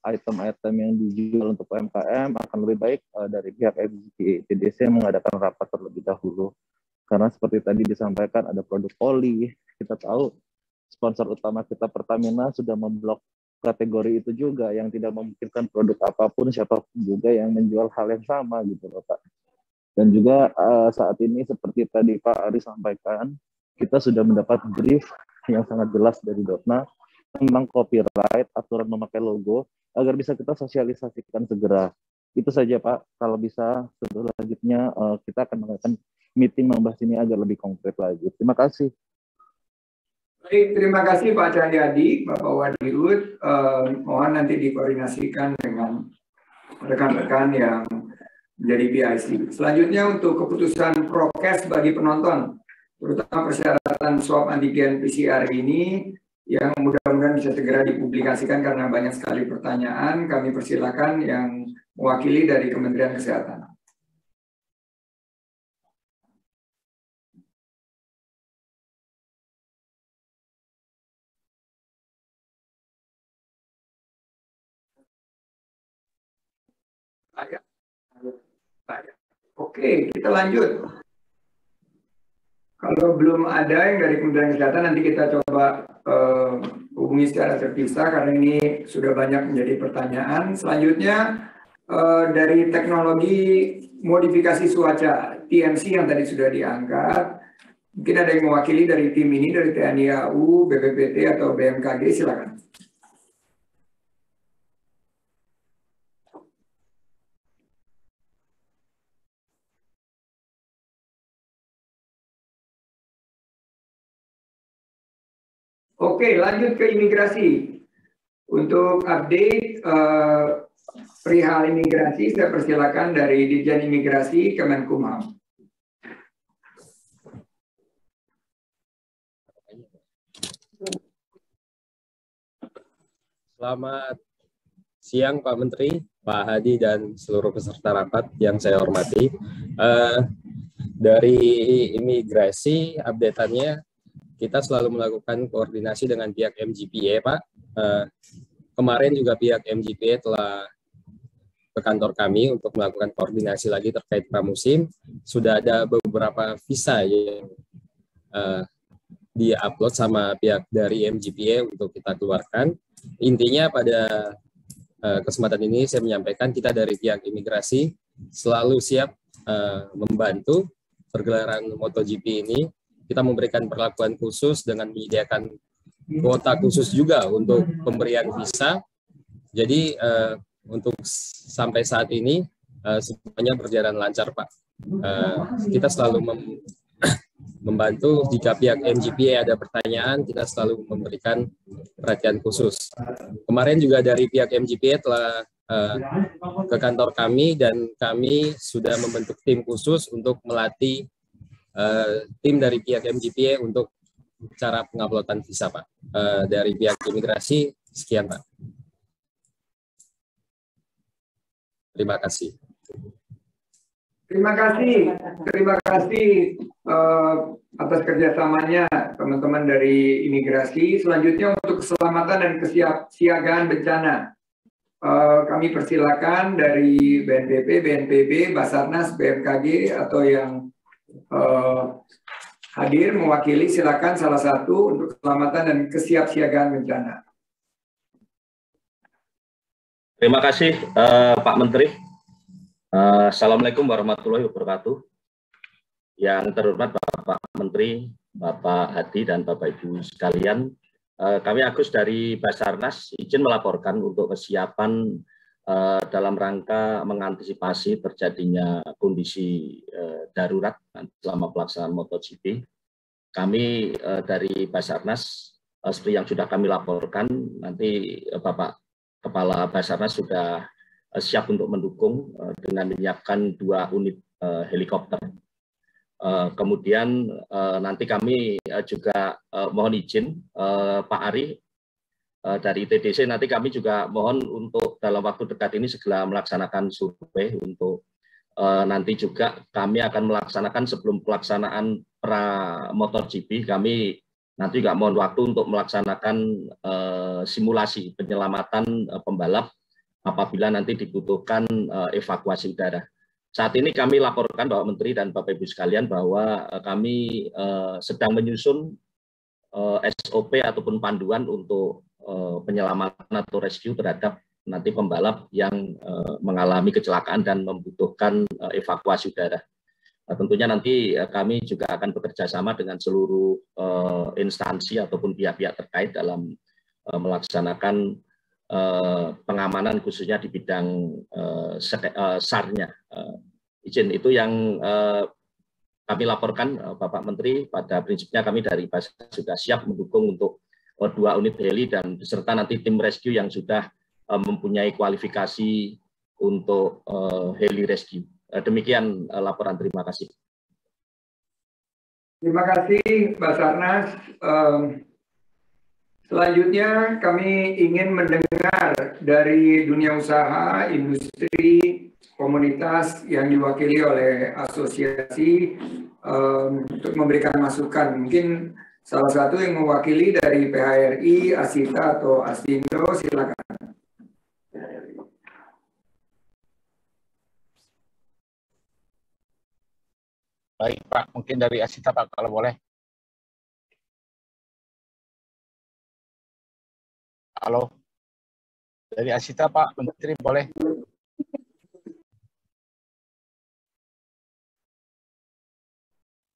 item-item yang dijual untuk UMKM akan lebih baik dari pihak ITDC mengadakan rapat terlebih dahulu. Karena seperti tadi disampaikan ada produk oli, kita tahu sponsor utama kita Pertamina sudah memblok kategori itu juga yang tidak memungkinkan produk apapun siapapun juga yang menjual hal yang sama gitu loh Pak. Dan juga saat ini seperti tadi Pak Ari sampaikan kita sudah mendapat brief yang sangat jelas dari Dotna tentang copyright, aturan memakai logo, agar bisa kita sosialisasikan segera. Itu saja Pak, kalau bisa selanjutnya kita akan mengadakan meeting membahas ini agar lebih konkret lagi. Terima kasih. Baik, terima kasih Pak Cahyadi, Bapak Wadirut. Mohon nanti dikoordinasikan dengan rekan-rekan yang menjadi PIC. Selanjutnya untuk keputusan prokes bagi penonton, terutama persyaratan swab antigen PCR ini, yang mudah-mudahan bisa segera dipublikasikan karena banyak sekali pertanyaan. Kami persilakan yang mewakili dari Kementerian Kesehatan. Oke, kita lanjut. Kalau belum ada yang dari Kementerian Kesehatan, nanti kita coba hubungi secara terpisah karena ini sudah banyak menjadi pertanyaan. Selanjutnya dari teknologi modifikasi cuaca TMC yang tadi sudah diangkat, mungkin ada yang mewakili dari tim ini dari TNI AU, BPPT atau BMKG, silakan. Oke, lanjut ke imigrasi. Untuk update perihal imigrasi, saya persilakan dari Dirjen Imigrasi Kemenkumham. Selamat siang Pak Menteri, Pak Hadi, dan seluruh peserta rapat yang saya hormati. Dari imigrasi, update-annya, kita selalu melakukan koordinasi dengan pihak MGPA, Pak. Kemarin juga pihak MGPA telah ke kantor kami untuk melakukan koordinasi lagi terkait pramusim. Sudah ada beberapa visa yang di-upload sama pihak dari MGPA untuk kita keluarkan. Intinya pada kesempatan ini saya menyampaikan kita dari pihak imigrasi selalu siap membantu pergelaran MotoGP ini. Kita memberikan perlakuan khusus dengan menyediakan kuota khusus juga untuk pemberian visa. Jadi untuk sampai saat ini semuanya berjalan lancar, Pak. Kita selalu membantu jika pihak MGPA ada pertanyaan, kita selalu memberikan perhatian khusus. Kemarin juga dari pihak MGPA telah ke kantor kami dan kami sudah membentuk tim khusus untuk melatih tim dari pihak MGPA untuk cara penguploadan visa, Pak. Dari pihak imigrasi, sekian, Pak. Terima kasih. Terima kasih atas kerjasamanya teman-teman dari imigrasi. Selanjutnya untuk keselamatan dan kesiapsiagaan bencana. Kami persilakan dari BNPB, BNPB, Basarnas, BMKG atau yang hadir mewakili, silakan salah satu untuk keselamatan dan kesiapsiagaan bencana. Terima kasih Pak Menteri. Assalamualaikum warahmatullahi wabarakatuh. Yang terhormat Bapak Menteri, Bapak Hadi dan Bapak Ibu sekalian, kami Agus dari Basarnas izin melaporkan untuk kesiapan dalam rangka mengantisipasi terjadinya kondisi darurat selama pelaksanaan MotoGP. Kami dari Basarnas, seperti yang sudah kami laporkan, nanti Bapak Kepala Basarnas sudah siap untuk mendukung dengan menyiapkan 2 unit helikopter. Kemudian nanti kami juga mohon izin Pak Ari, dari TDC nanti kami juga mohon untuk dalam waktu dekat ini segera melaksanakan survei untuk nanti juga kami akan melaksanakan sebelum pelaksanaan pra MotoGP, kami nanti juga mohon waktu untuk melaksanakan simulasi penyelamatan pembalap apabila nanti dibutuhkan evakuasi udara. Saat ini kami laporkan Bapak Menteri dan Bapak Ibu sekalian bahwa kami sedang menyusun SOP ataupun panduan untuk penyelamatan atau rescue terhadap nanti pembalap yang mengalami kecelakaan dan membutuhkan evakuasi udara. Tentunya nanti kami juga akan bekerja sama dengan seluruh instansi ataupun pihak-pihak terkait dalam melaksanakan pengamanan khususnya di bidang SAR-nya. Izin itu yang kami laporkan Bapak Menteri. Pada prinsipnya kami dari Basarnas sudah siap mendukung untuk 2 unit heli dan beserta nanti tim rescue yang sudah mempunyai kualifikasi untuk heli rescue. Demikian laporan, terima kasih. Terima kasih Basarnas. Selanjutnya kami ingin mendengar dari dunia usaha, industri, komunitas yang diwakili oleh asosiasi untuk memberikan masukan. Mungkin salah satu yang mewakili dari PHRI, Asita atau Asindo, silakan. Baik Pak, mungkin dari Asita Pak kalau boleh. Halo, dari Asita Pak Menteri boleh.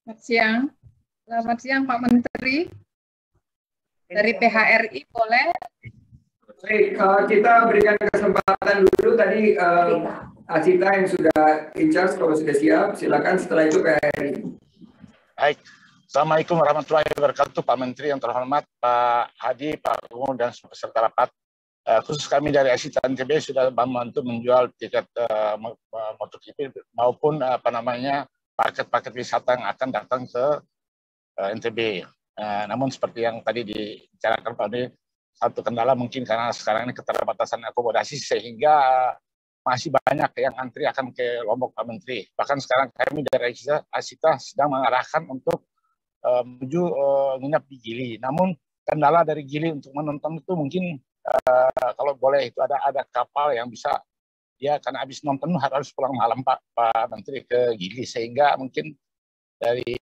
Selamat siang Pak Menteri. Dari PHRI boleh. Baik, kita berikan kesempatan dulu tadi Asita yang sudah in charge, kalau sudah siap, silakan. Setelah itu PHRI. Baik, Assalamualaikum warahmatullahi wabarakatuh Pak Menteri yang terhormat, Pak Hadi, Pak Gubernur dan peserta rapat. Khusus kami dari Asita NTB sudah membantu menjual tiket MotoGP maupun paket-paket wisata yang akan datang ke NTB. Namun seperti yang tadi dibicarakan Pak Menteri, satu kendala mungkin karena sekarang ini keterbatasan akomodasi sehingga masih banyak yang antri akan ke Lombok Pak Menteri. Bahkan sekarang kami dari Asita sedang mengarahkan untuk menuju nginap di Gili. Namun kendala dari Gili untuk menonton itu mungkin kalau boleh itu ada kapal yang bisa dia karena habis nonton harus pulang malam Pak Menteri ke Gili, sehingga mungkin dari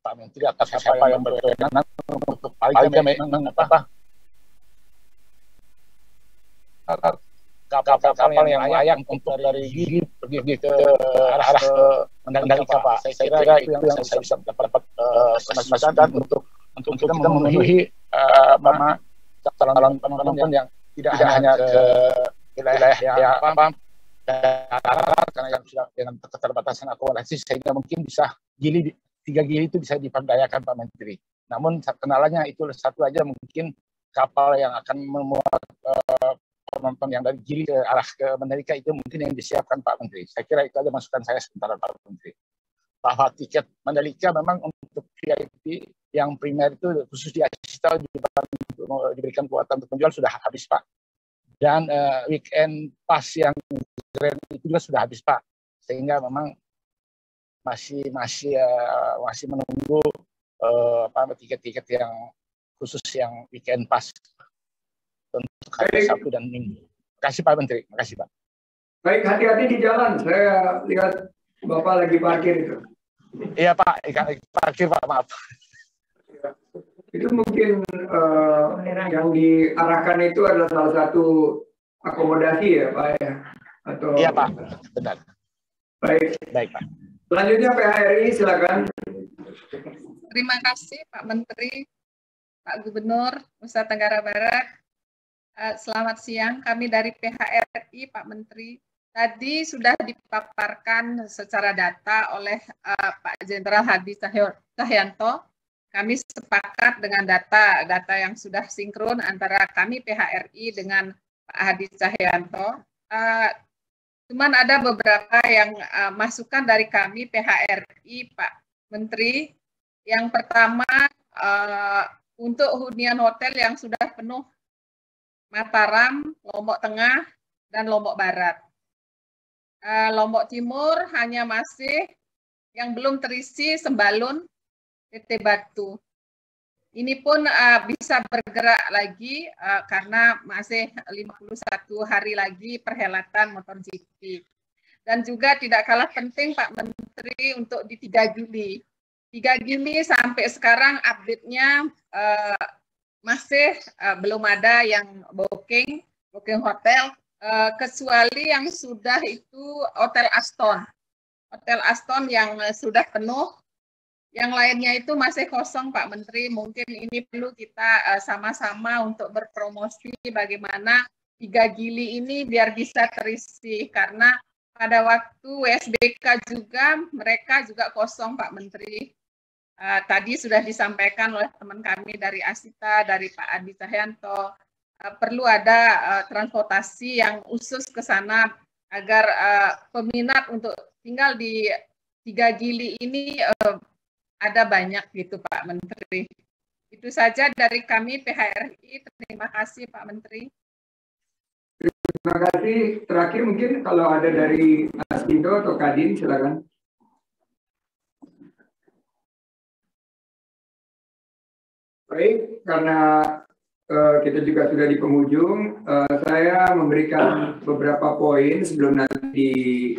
Pak Menteri atau siapa yang berkenan untuk paling kapal yang layak untuk dari Gili pergi ke arah Mandalika Pak. Saya kira itu yang saya bisa dapat masukan untuk kita memenuhi calon penonton yang tidak hanya ke wilayah yang darat karena yang sudah dengan keterbatasan akomodasi, sehingga mungkin bisa 3 Gili itu bisa diperdayakan Pak Menteri. Namun kendalanya itu satu aja, mungkin kapal yang akan memuat penonton yang dari Gili ke arah ke Mandalika itu mungkin yang disiapkan Pak Menteri. Saya kira itu aja masukan saya sebentar Pak Menteri. Bahwa tiket Mandalika memang untuk VIP yang primer itu khusus di Asita diberikan kuota untuk menjual sudah habis Pak. Dan weekend pass yang grand itu juga sudah habis Pak. Sehingga memang masih menunggu tiket-tiket yang khusus yang weekend pass untuk hari Sabtu dan Minggu. Terima kasih Pak Menteri. Terima kasih Pak. Baik, hati-hati di jalan. Saya lihat Bapak lagi parkir itu. Iya Pak, parkir Pak, maaf. Itu mungkin yang diarahkan itu adalah salah satu akomodasi ya Pak ya? Atau... Iya Pak, benar. Baik. Baik Pak. Selanjutnya PHRI, silakan. Terima kasih Pak Menteri, Pak Gubernur Nusa Tenggara Barat. Selamat siang, kami dari PHRI Pak Menteri. Tadi sudah dipaparkan secara data oleh Pak Jenderal Hadi Cahyanto. Kami sepakat dengan data yang sudah sinkron antara kami PHRI dengan Pak Hadi Cahyanto. Cuman ada beberapa yang masukan dari kami PHRI Pak Menteri. Yang pertama untuk hunian hotel yang sudah penuh Mataram, Lombok Tengah, dan Lombok Barat. Lombok Timur hanya masih yang belum terisi Sembalun, PT Batu. Ini pun bisa bergerak lagi karena masih 51 hari lagi perhelatan MotoGP. Dan juga tidak kalah penting Pak Menteri untuk di 3 Juli. 3 Juli sampai sekarang update-nya masih belum ada yang booking hotel, kecuali yang sudah itu Hotel Aston. Hotel Aston yang sudah penuh. Yang lainnya itu masih kosong, Pak Menteri. Mungkin ini perlu kita sama-sama untuk berpromosi bagaimana 3 Gili ini biar bisa terisi. Karena pada waktu WSBK juga, mereka juga kosong, Pak Menteri. Tadi sudah disampaikan oleh teman kami dari Asita, dari Pak Adi Cahyanto, perlu ada transportasi yang khusus ke sana agar peminat untuk tinggal di 3 Gili ini ada banyak gitu Pak Menteri. Itu saja dari kami PHRI. Terima kasih Pak Menteri. Terima kasih. Terakhir mungkin kalau ada dari Mas Pinto atau Kadin, silakan. Baik, karena kita juga sudah di penghujung, saya memberikan beberapa poin sebelum nanti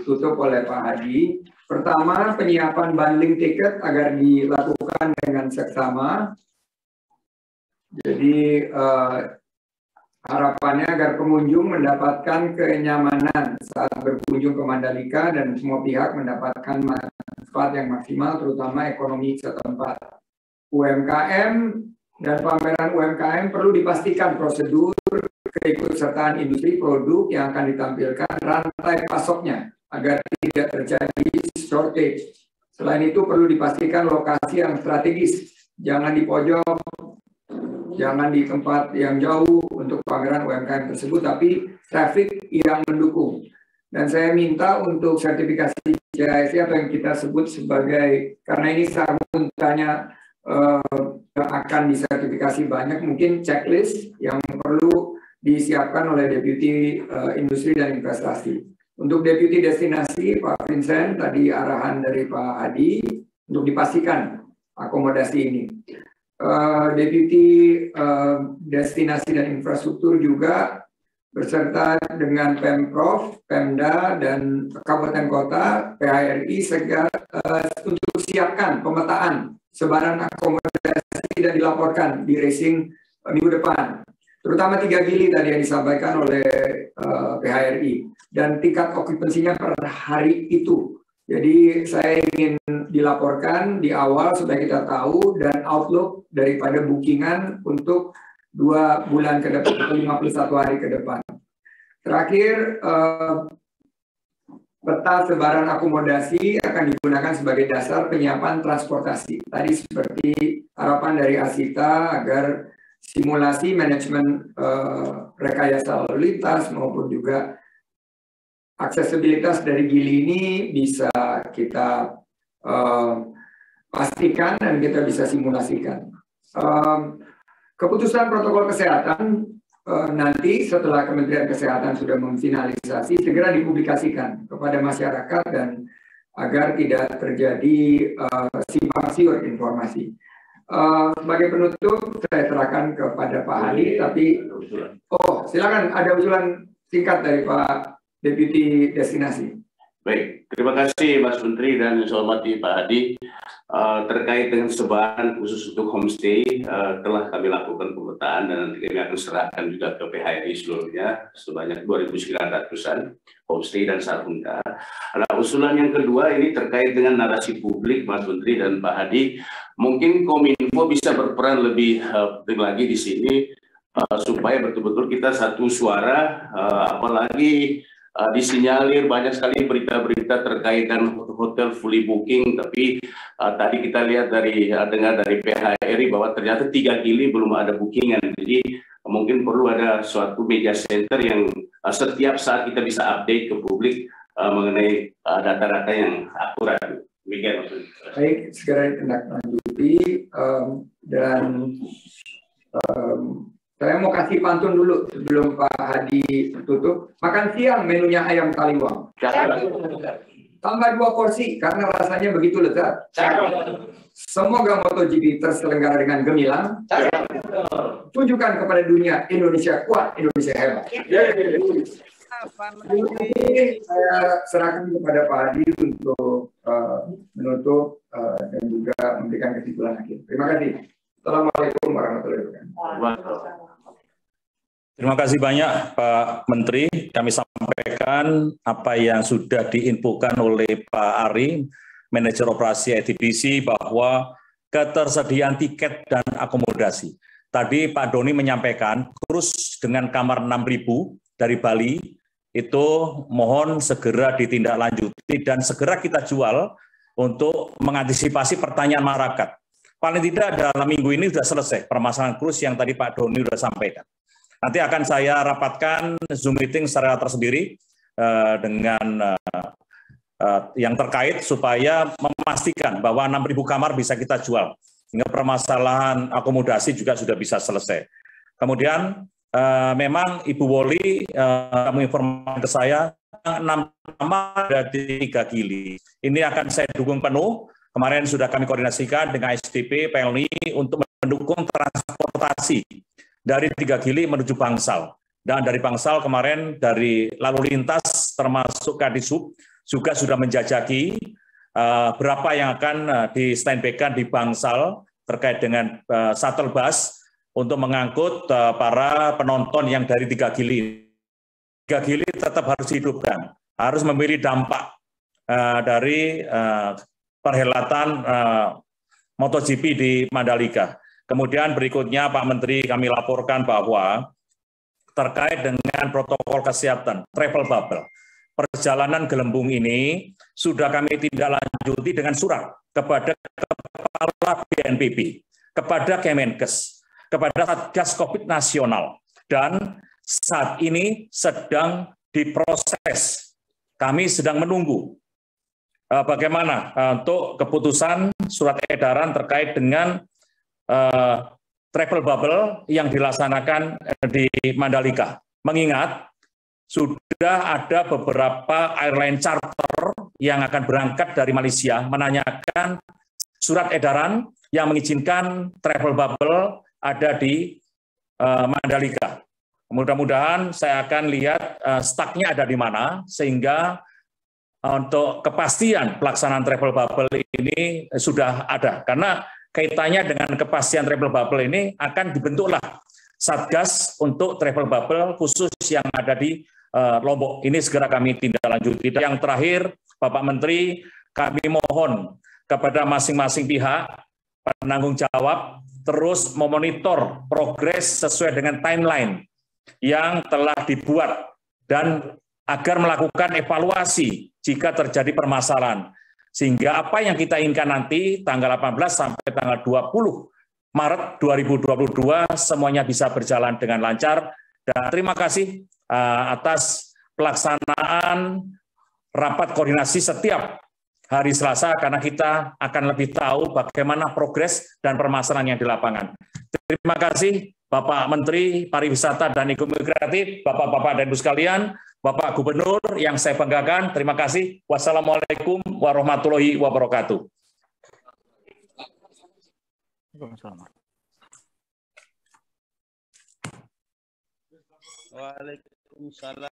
ditutup oleh Pak Hadi. Pertama, penyiapan bundling tiket agar dilakukan dengan seksama. Jadi harapannya agar pengunjung mendapatkan kenyamanan saat berkunjung ke Mandalika dan semua pihak mendapatkan manfaat yang maksimal, terutama ekonomi setempat. UMKM dan pameran UMKM perlu dipastikan prosedur keikutsertaan industri produk yang akan ditampilkan, rantai pasoknya agar tidak terjadi shortage. Selain itu perlu dipastikan lokasi yang strategis, jangan di pojok, jangan di tempat yang jauh untuk pameran UMKM tersebut, tapi traffic yang mendukung. Dan saya minta untuk sertifikasi CIC atau yang kita sebut sebagai, karena ini sarmuntanya akan disertifikasi banyak, mungkin checklist yang perlu disiapkan oleh Deputi Industri dan Investasi. Untuk Deputi Destinasi, Pak Vincent, tadi arahan dari Pak Hadi untuk dipastikan akomodasi ini. Deputi Destinasi dan Infrastruktur juga beserta dengan Pemprov, Pemda, dan Kabupaten Kota, PHRI untuk siapkan pemetaan sebaran akomodasi dan dilaporkan di racing minggu depan. Terutama 3 Gili tadi yang disampaikan oleh PHRI. Dan tingkat okupansinya per hari itu. Jadi saya ingin dilaporkan di awal supaya kita tahu dan outlook daripada bookingan untuk 2 bulan ke depan, 51 hari ke depan. Terakhir, peta sebaran akomodasi akan digunakan sebagai dasar penyiapan transportasi. Tadi seperti harapan dari Asita agar simulasi manajemen rekayasa lalu lintas maupun juga aksesibilitas dari Gili ini bisa kita pastikan dan kita bisa simulasikan. Keputusan protokol kesehatan nanti setelah Kementerian Kesehatan sudah memfinalisasi, segera dipublikasikan kepada masyarakat dan agar tidak terjadi simpang siur informasi. Sebagai penutup, saya serahkan kepada Pak Hadi, tapi silakan ada usulan singkat dari Pak Deputi Destinasi. Baik, terima kasih Mas Menteri dan yang saya hormati Pak Hadi. Terkait dengan sebaran khusus untuk homestay, telah kami lakukan pemetaan dan nanti kami akan serahkan juga ke PHRI seluruhnya sebanyak 2.900-an homestay dan sarunda. Nah, usulan yang kedua ini terkait dengan narasi publik Mas Menteri dan Pak Hadi. Mungkin Kominfo bisa berperan lebih penting lagi di sini supaya betul-betul kita satu suara, apalagi disinyalir banyak sekali berita-berita terkait dengan hotel fully booking, tapi tadi kita lihat dengar dari PHRI bahwa ternyata 3 Gili belum ada bookingan. Jadi mungkin perlu ada suatu media center yang setiap saat kita bisa update ke publik mengenai data-data yang akurat. Demikian maksudnya. Baik, segera ditindaklanjuti dan saya mau kasih pantun dulu sebelum Pak Hadi tutup. Makan siang menunya ayam taliwang. Tambah 2 porsi karena rasanya begitu lezat. Semoga MotoGP terselenggara dengan gemilang. Tunjukkan kepada dunia Indonesia kuat, Indonesia hebat. Saya serahkan kepada Pak Hadi untuk menutup dan juga memberikan kesimpulan akhir. Terima kasih. Assalamualaikum warahmatullahi wabarakatuh. Terima kasih banyak Pak Menteri. Kami sampaikan apa yang sudah diinfokan oleh Pak Ari, Manajer Operasi ITBC, bahwa ketersediaan tiket dan akomodasi. Tadi Pak Doni menyampaikan kruis dengan kamar 6.000 dari Bali itu mohon segera ditindaklanjuti dan segera kita jual untuk mengantisipasi pertanyaan masyarakat. Paling tidak dalam minggu ini sudah selesai permasalahan kruis yang tadi Pak Doni sudah sampaikan. Nanti akan saya rapatkan Zoom meeting secara tersendiri dengan yang terkait supaya memastikan bahwa 6.000 kamar bisa kita jual. Hingga permasalahan akomodasi juga sudah bisa selesai. Kemudian memang Ibu Woli menginformasikan ke saya 6 kamar dari 3 Gili. Ini akan saya dukung penuh. Kemarin sudah kami koordinasikan dengan SDP, PLNI untuk mendukung transportasi dari 3 Gili menuju Bangsal. Dan dari Bangsal kemarin dari lalu lintas termasuk Kadisub juga sudah menjajaki berapa yang akan di standby-kan di Bangsal terkait dengan shuttle bus untuk mengangkut para penonton yang dari 3 Gili. 3 Gili tetap harus dihidupkan, harus memilih dampak dari perhelatan MotoGP di Mandalika. Kemudian berikutnya Pak Menteri kami laporkan bahwa terkait dengan protokol kesehatan travel bubble, perjalanan gelembung ini sudah kami tindak lanjuti dengan surat kepada Kepala BNPB, kepada Kemenkes, kepada Satgas COVID Nasional, dan saat ini sedang diproses. Kami sedang menunggu bagaimana untuk keputusan surat edaran terkait dengan travel bubble yang dilaksanakan di Mandalika. Mengingat sudah ada beberapa airline charter yang akan berangkat dari Malaysia menanyakan surat edaran yang mengizinkan travel bubble ada di Mandalika. Mudah-mudahan saya akan lihat stoknya ada di mana, sehingga untuk kepastian pelaksanaan travel bubble ini sudah ada. Karena kaitannya dengan kepastian travel bubble ini akan dibentuklah Satgas untuk travel bubble khusus yang ada di Lombok. Ini segera kami tindak lanjuti. Yang terakhir, Bapak Menteri, kami mohon kepada masing-masing pihak penanggung jawab terus memonitor progres sesuai dengan timeline yang telah dibuat dan agar melakukan evaluasi jika terjadi permasalahan. Sehingga apa yang kita inginkan nanti tanggal 18 sampai tanggal 20 Maret 2022 semuanya bisa berjalan dengan lancar. Dan terima kasih atas pelaksanaan rapat koordinasi setiap hari Selasa karena kita akan lebih tahu bagaimana progres dan permasalahan yang di lapangan. Terima kasih Bapak Menteri Pariwisata dan Ekonomi Kreatif, Bapak-Bapak dan Ibu sekalian, Bapak Gubernur yang saya banggakan, terima kasih. Wassalamualaikum warahmatullahi wabarakatuh. Waalaikumsalam.